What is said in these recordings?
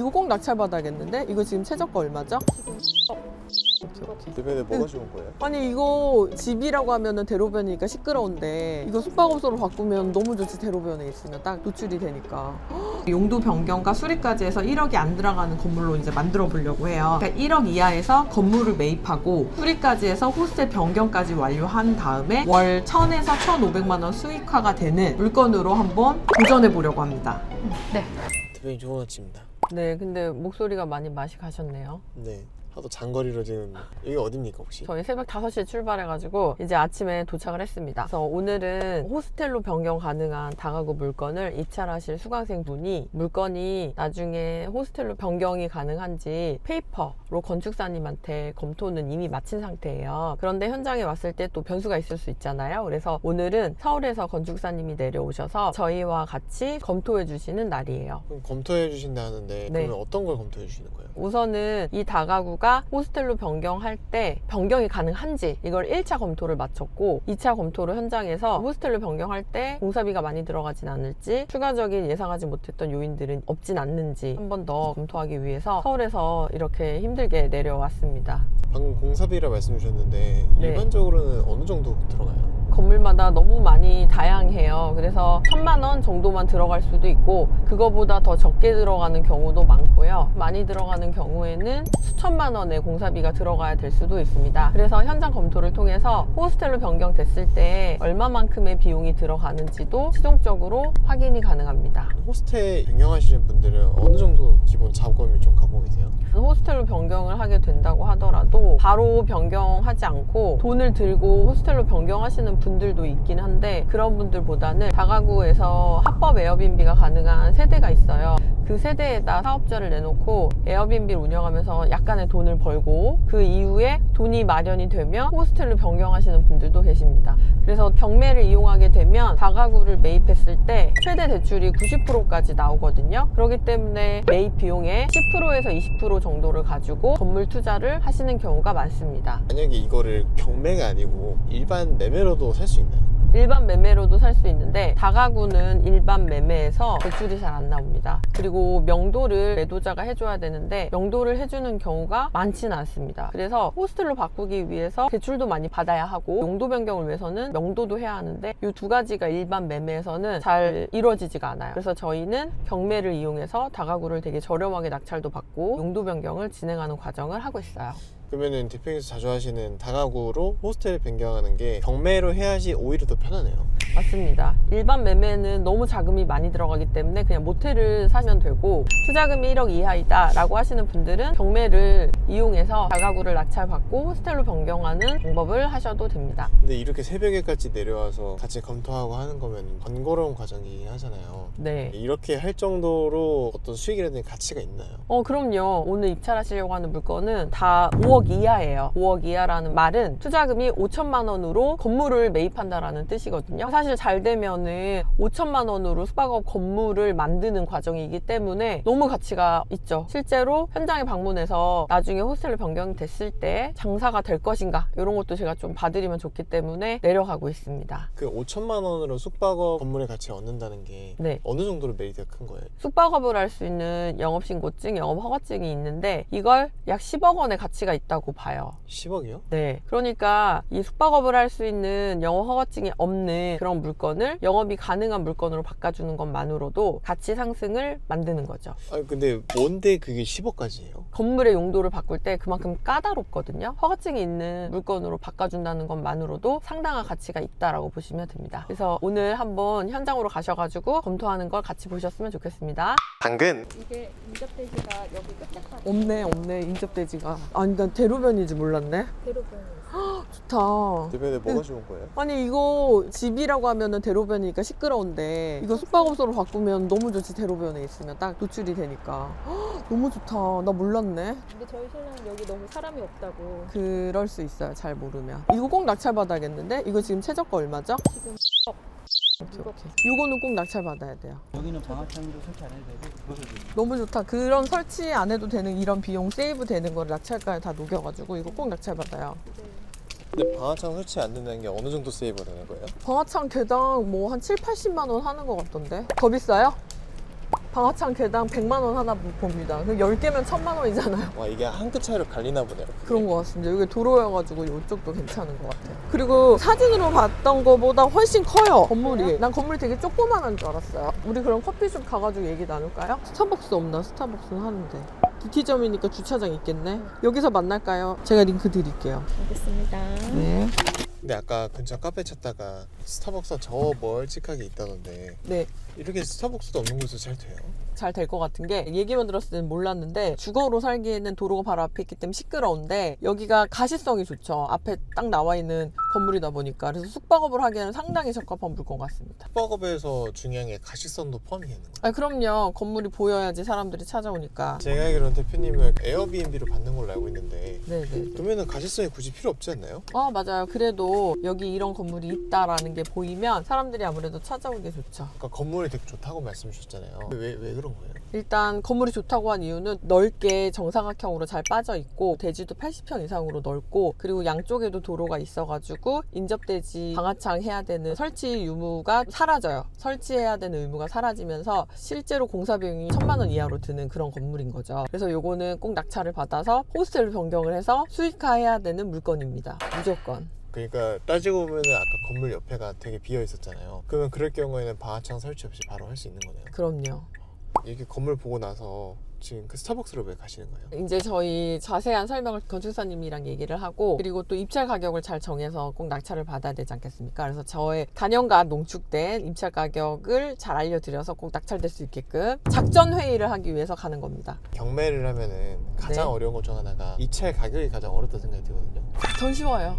이거 꼭 낙찰 받아야겠는데? 이거 지금 최저가 얼마죠? 오케이. 대표님 뭐가 좋은 거예요? 아니 이거 집이라고 하면은 대로변이니까 시끄러운데 이거 숙박업소로 바꾸면 너무 좋지. 대로변에 있으면 딱 노출이 되니까. 용도 변경과 수리까지 해서 1억이 안 들어가는 건물로 이제 만들어 보려고 해요. 그러니까 1억 이하에서 건물을 매입하고 수리까지 해서 호스텔 변경까지 완료한 다음에 월 1,000에서 1,500만 원 수익화가 되는 물건으로 한번 도전해 보려고 합니다. 네. 대표님 좋은 아침입니다. 네, 근데 목소리가 많이 맛이 가셨네요. 네. 하도 장거리로 지금 여기 어딥니까 혹시? 저희 새벽 5시에 출발해가지고 이제 아침에 도착을 했습니다. 그래서 오늘은 호스텔로 변경 가능한 다가구 물건을 입찰하실 수강생 분이 물건이 나중에 호스텔로 변경이 가능한지 페이퍼로 건축사님한테 검토는 이미 마친 상태예요. 그런데 현장에 왔을 때 또 변수가 있을 수 있잖아요. 그래서 오늘은 서울에서 건축사님이 내려오셔서 저희와 같이 검토해 주시는 날이에요. 그럼 검토해 주신다 하는데 네. 그러면 어떤 걸 검토해 주시는 거예요? 우선은 이 다가구가 호스텔로 변경할 때 변경이 가능한지 이걸 1차 검토를 마쳤고 2차 검토를 현장에서 호스텔로 변경할 때 공사비가 많이 들어가진 않을지 추가적인 예상하지 못했던 요인들은 없진 않는지 한 번 더 검토하기 위해서 서울에서 이렇게 힘들게 내려왔습니다. 방금 공사비라 말씀 주셨는데 네. 일반적으로는 어느 정도 들어가요? 건물마다 너무 많이 다양해요. 그래서 1,000만 원 정도만 들어갈 수도 있고 그거보다 더 적게 들어가는 경우도 많고요. 많이 들어가는 경우에는 수천만 원의 공사비가 들어가야 될 수도 있습니다. 그래서 현장 검토를 통해서 호스텔로 변경됐을 때 얼마만큼의 비용이 들어가는지도 최종적으로 확인이 가능합니다. 호스텔 운영하시는 분들은 어느 정도 기본 작업을 좀 갖고 계세요? 호스텔로 변경을 하게 된다고 하더라도 바로 변경하지 않고 돈을 들고 호스텔로 변경하시는 분들도 있긴 한데 그런 분들보다는 다가구에서 합법 에어비앤비가 가능한 세대가 있어요. 그 세대에다 사업자를 내놓고 에어비앤비를 운영하면서 약간의 돈을 벌고 그 이후에 돈이 마련이 되면 호스텔로 변경하시는 분들도 계십니다. 그래서 경매를 이용하게 되면 다가구를 매입했을 때 최대 대출이 90%까지 나오거든요. 그렇기 때문에 매입 비용의 10%에서 20% 정도를 가지고 건물 투자를 하시는 경우가 많습니다. 만약에 이거를 경매가 아니고 일반 매매로도 살 수 있나요? 일반 매매로도 살 수 있는데 다가구는 일반 매매에서 대출이 잘 안 나옵니다. 그리고 명도를 매도자가 해줘야 되는데 명도를 해주는 경우가 많지는 않습니다. 그래서 호스텔로 바꾸기 위해서 대출도 많이 받아야 하고 용도 변경을 위해서는 명도도 해야 하는데 이 두 가지가 일반 매매에서는 잘 이루어지지가 않아요. 그래서 저희는 경매를 이용해서 다가구를 되게 저렴하게 낙찰도 받고 용도 변경을 진행하는 과정을 하고 있어요. 그러면은 대표님께서 자주 하시는 다가구로 호스텔을 변경하는 게 경매로 해야지 오히려 더 편하네요. 맞습니다. 일반 매매는 너무 자금이 많이 들어가기 때문에 그냥 모텔을 사면 되고 투자금이 1억 이하이다 라고 하시는 분들은 경매를 이용해서 다가구를 낙찰받고 호스텔로 변경하는 방법을 하셔도 됩니다. 근데 이렇게 새벽에까지 내려와서 같이 검토하고 하는 거면 번거로운 과정이 하잖아요. 네. 이렇게 할 정도로 어떤 수익이라든지 가치가 있나요? 그럼요. 오늘 입찰하시려고 하는 물건은 다 5억 이하예요. 5억 이하라는 말은 투자금이 5천만 원으로 건물을 매입한다라는 뜻이거든요. 사실 잘 되면은 5천만 원으로 숙박업 건물을 만드는 과정이기 때문에 너무 가치가 있죠. 실제로 현장에 방문해서 나중에 호스텔로 변경됐을 때 장사가 될 것인가 이런 것도 제가 좀 봐드리면 좋기 때문에 내려가고 있습니다. 그 5천만 원으로 숙박업 건물의 가치를 얻는다는 게 네. 어느 정도로 메리트가 큰 거예요? 숙박업을 할 수 있는 영업신고증, 영업허가증이 있는데 이걸 약 10억 원의 가치가 있다고 봐요. 10억이요? 네. 그러니까 이 숙박업을 할 수 있는 영업허가증이 없는 그런 물건을 영업이 가능한 물건으로 바꿔주는 것만으로도 가치 상승을 만드는 거죠. 아니 근데 뭔데 그게 10억까지예요? 건물의 용도를 바꿀 때 그만큼 까다롭거든요. 허가증이 있는 물건으로 바꿔준다는 것만으로도 상당한 가치가 있다라고 보시면 됩니다. 그래서 오늘 한번 현장으로 가셔가지고 검토하는 걸 같이 보셨으면 좋겠습니다. 당근! 이게 인접대지가 여기 끝에까지 없네 인접대지가. 아니 난 대로변인지 몰랐네. 대로변이 있어요. 좋다. 대표님 뭐가 좋은 거예요? 아니 이거 집이라고 하면은 대로변이니까 시끄러운데 이거 숙박업소로 바꾸면 너무 좋지. 대로변에 있으면 딱 노출이 되니까. 너무 좋다. 나 몰랐네. 근데 저희 신랑은 여기 너무 사람이 없다고. 그럴 수 있어요. 잘 모르면. 이거 꼭 낙찰 받아야겠는데? 이거 지금 최저가 얼마죠? 지금 오케이. 이거는 꼭 낙찰 받아야 돼요. 여기는 방화창으로 설치 안 해도 되고 그거를 너무 좋다. 그런 설치 안 해도 되는 이런 비용 세이브 되는 거를 낙찰가에 다 녹여가지고 이거 꼭 낙찰 받아요. 근데 방화창 설치 안 된다는 게 어느 정도 세이브가 되는 거예요? 방화창 개당 뭐 한 7, 80만 원 하는 것 같던데? 더 비싸요? 방화창 개당 100만 원 하나 봅니다. 10개면 1000만 원이잖아요. 와, 이게 한 끗 차이로 갈리나 보네요. 그런 것 같습니다. 여기 도로여가지고 이쪽도 괜찮은 것 같아요. 그리고 사진으로 봤던 거보다 훨씬 커요, 건물이. 난 건물이 되게 조그만한 줄 알았어요. 우리 그럼 커피숍 가가지고 얘기 나눌까요? 스타벅스 없나? 스타벅스는 하는데. 뷰티점이니까 주차장 있겠네. 여기서 만날까요? 제가 링크 드릴게요. 알겠습니다. 네. 근데 아까 근처 카페 찾다가 스타벅스가 저 멀찍하게 있다던데 네. 이렇게 스타벅스도 없는 곳에서 잘 돼요? 잘 될 것 같은 게 얘기만 들었을 때는 몰랐는데 주거로 살기에는 도로가 바로 앞에 있기 때문에 시끄러운데 여기가 가시성이 좋죠. 앞에 딱 나와 있는 건물이다 보니까. 그래서 숙박업을 하기에는 상당히 적합한 물건 같습니다. 숙박업에서 중요한 게 가시성도 포함이 되는 거예요. 아, 그럼요. 건물이 보여야지 사람들이 찾아오니까. 제가 알기로는 대표님은 에어비앤비로 받는 걸로 알고 있는데 네네. 그러면은 가시성이 굳이 필요 없지 않나요? 맞아요. 그래도 여기 이런 건물이 있다라는 게 보이면 사람들이 아무래도 찾아오기 좋죠. 아까 건물이 되게 좋다고 말씀 주셨잖아요. 왜 그런 거예요? 일단 건물이 좋다고 한 이유는 넓게 정사각형으로 잘 빠져 있고 대지도 80평 이상으로 넓고 그리고 양쪽에도 도로가 있어가지고 인접대지 방화창 해야 되는 설치 유무가 사라져요. 설치해야 되는 의무가 사라지면서 실제로 공사 비용이 1000만 원 이하로 드는 그런 건물인 거죠. 그래서 요거는 꼭 낙찰을 받아서 호스텔로 변경을 해서 수익화해야 되는 물건입니다. 무조건. 그러니까 따지고 보면은 아까 건물 옆에가 되게 비어 있었잖아요. 그러면 그럴 경우에는 방화창 설치 없이 바로 할 수 있는 거네요. 그럼요. 이렇게 건물 보고 나서 지금 그 스타벅스로 왜 가시는 거예요? 이제 저희 자세한 설명을 건축사님이랑 얘기를 하고 그리고 또 입찰 가격을 잘 정해서 꼭 낙찰을 받아야 되지 않겠습니까? 그래서 저의 단연간 농축된 입찰 가격을 잘 알려드려서 꼭 낙찰될 수 있게끔 작전 회의를 하기 위해서 가는 겁니다. 경매를 하면은 가장 네. 어려운 것 중 하나가 입찰 가격이 가장 어렵다 생각이 들거든요. 전 쉬워요.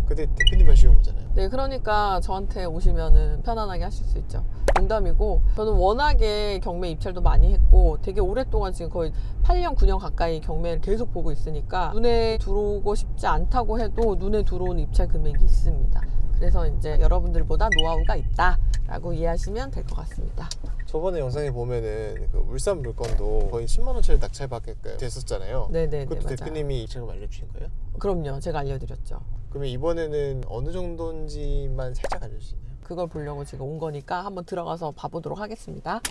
근데 대표님만 쉬운 거잖아요. 네, 그러니까 저한테 오시면은 편안하게 하실 수 있죠. 농담이고 저는 워낙에 경매 입찰도 많이 했고 되게 오랫동안 지금 거의 8년, 9년 가까이 경매를 계속 보고 있으니까 눈에 들어오고 싶지 않다고 해도 눈에 들어오는 입찰 금액이 있습니다. 그래서 이제 여러분들보다 노하우가 있다라고 이해하시면 될 것 같습니다. 저번에 영상에 보면은 그 울산 물건도 거의 10만 원짜리 낙찰받게끔 됐었잖아요. 네네네, 그것도 맞아요. 대표님이 입찰금 알려주신 거예요? 그럼요. 제가 알려드렸죠. 그러면 이번에는 어느 정도인지만 살짝 알려주시나요? 그걸 보려고 지금 온 거니까 한번 들어가서 봐보도록 하겠습니다.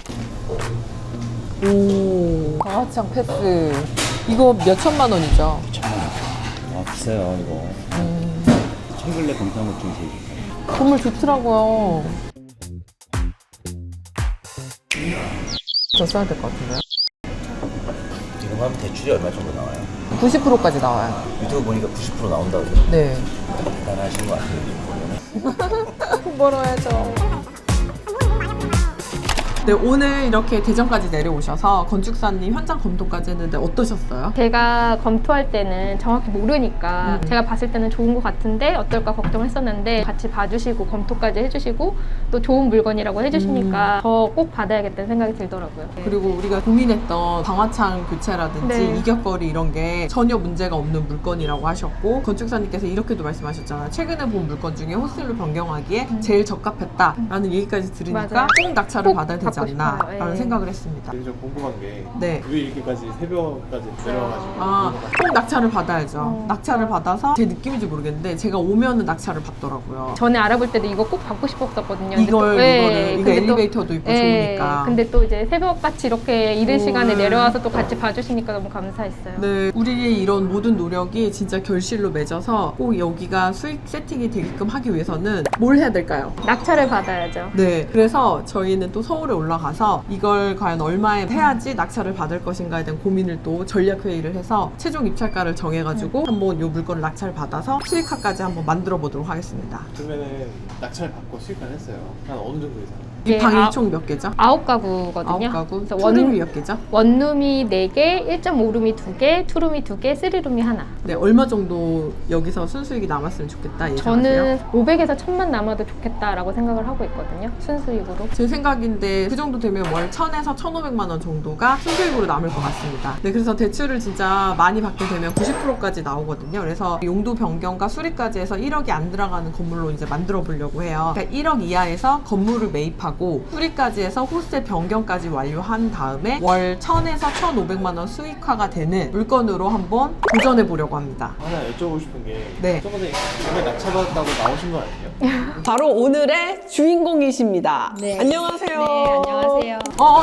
오, 방화창 패스. 이거 몇 천만 원이죠? 9천만 원. 비싸요 이거. 최근에 검토한 것 중에 제일 비싸요. 건물 좋더라고요. 더 써야 될 것 같은데요? 지금 하면 대출이 얼마 정도 나와요? 90%까지 나와요. 유튜브 보니까 90% 나온다고 그래요. 네. 대단하신 것 같아요. 돈 벌어야죠. 네, 오늘 이렇게 대전까지 내려오셔서 건축사님 현장 검토까지 했는데 어떠셨어요? 제가 검토할 때는 정확히 모르니까 제가 봤을 때는 좋은 것 같은데 어떨까 걱정했었는데 같이 봐주시고 검토까지 해주시고 또 좋은 물건이라고 해주시니까 더 꼭 받아야겠다는 생각이 들더라고요. 그리고 우리가 고민했던 방화창 교체라든지 네. 이격거리 이런 게 전혀 문제가 없는 물건이라고 하셨고 건축사님께서 이렇게도 말씀하셨잖아요. 최근에 본 물건 중에 호스텔로 변경하기에 제일 적합했다라는 얘기까지 들으니까 맞아요. 꼭 낙찰을 꼭 받아야 되지 받고 싶어요. 않나라는 예. 생각을 했습니다. 되게 좀 궁금한 게 네. 왜 이렇게까지 새벽까지 내려와가지고 꼭 낙찰을 받아야죠. 낙찰을 받아서 제 느낌인지 모르겠는데 제가 오면은 낙찰을 받더라고요. 전에 알아볼 때도 이거 꼭 받고 싶었었거든요. 이거를 이거 근데 또- 엘리베이터도 있고 예, 좋으니까. 근데 또 이제 새벽같이 이렇게 이른 시간에 음. 내려와서 또 같이 봐주시니까 너무 감사했어요. 네, 우리의 이런 모든 노력이 진짜 결실로 맺어서 꼭 여기가 수익 세팅이 되게끔 하기 위해서는 뭘 해야 될까요? 낙찰을 받아야죠. 네, 그래서 저희는 또 서울에 올라가서 이걸 과연 얼마에 해야지 낙찰을 받을 것인가에 대한 고민을 또 전략 회의를 해서 최종 입찰가를 정해가지고 한번 이 물건을 낙찰 받아서 수익화까지 한번 만들어 보도록 하겠습니다. 그러면은 낙찰 받고 수익화를 했어요. 한 어느 정도 이상? 이 예, 방이 총 몇 개죠? 9가구거든요. 9가구. 그래서 투룸이 몇 개죠? 원룸이 4개, 1.5룸이 2개, 투룸이 2개, 3룸이 하나. 네, 얼마 정도 여기서 순수익이 남았으면 좋겠다 예상하세요? 저는 500에서 1000만 남아도 좋겠다라고 생각을 하고 있거든요. 순수익으로. 제 생각인데 그 정도 되면 월 1000에서 1500만 원 정도가 순수익으로 남을 것 같습니다. 네, 그래서 대출을 진짜 많이 받게 되면 90%까지 나오거든요. 그래서 용도 변경과 수리까지 해서 1억이 안 들어가는 건물로 이제 만들어 보려고 해요. 그러니까 1억 이하에서 건물을 매입하고 계획하고 수리까지 해서 호스텔 변경까지 완료한 다음에 월 1,000에서 1,500만 원 수익화가 되는 물건으로 한번 도전해 보려고 합니다. 하나 여쭤보고 싶은 게 네. 저번에 몸에 낙차받았다고 나오신 거 아니에요? 바로 오늘의 주인공이십니다. 네. 안녕하세요. 네, 안녕하세요.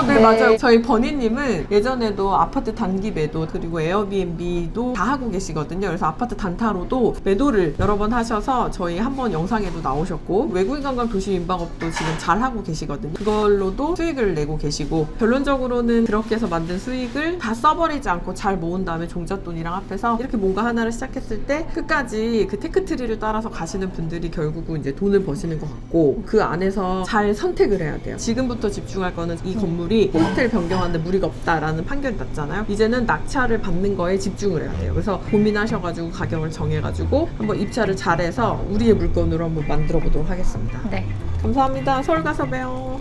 네, 네. 맞아요. 저희 버니님은 예전에도 아파트 단기 매도 그리고 에어비앤비도 다 하고 계시거든요. 그래서 아파트 단타로도 매도를 여러 번 하셔서 저희 한번 영상에도 나오셨고 외국인 관광 도시 민박업도 지금 잘 하고 계시거든요. 그걸로도 수익을 내고 계시고 결론적으로는 그렇게 해서 만든 수익을 다 써버리지 않고 잘 모은 다음에 종잣돈이랑 합해서 이렇게 뭔가 하나를 시작했을 때 끝까지 그 테크트리를 따라서 가시는 분들이 결국은 이제 돈을 버시는 것 같고 그 안에서 잘 선택을 해야 돼요. 지금부터 집중할 거는 이 건물이 호스텔 변경하는데 무리가 없다라는 판결이 났잖아요. 이제는 낙찰을 받는 거에 집중을 해야 돼요. 그래서 고민하셔가지고 가격을 정해가지고 한번 입찰을 잘해서 우리의 물건으로 한번 만들어 보도록 하겠습니다. 네. 감사합니다. 서울 가서 봬요.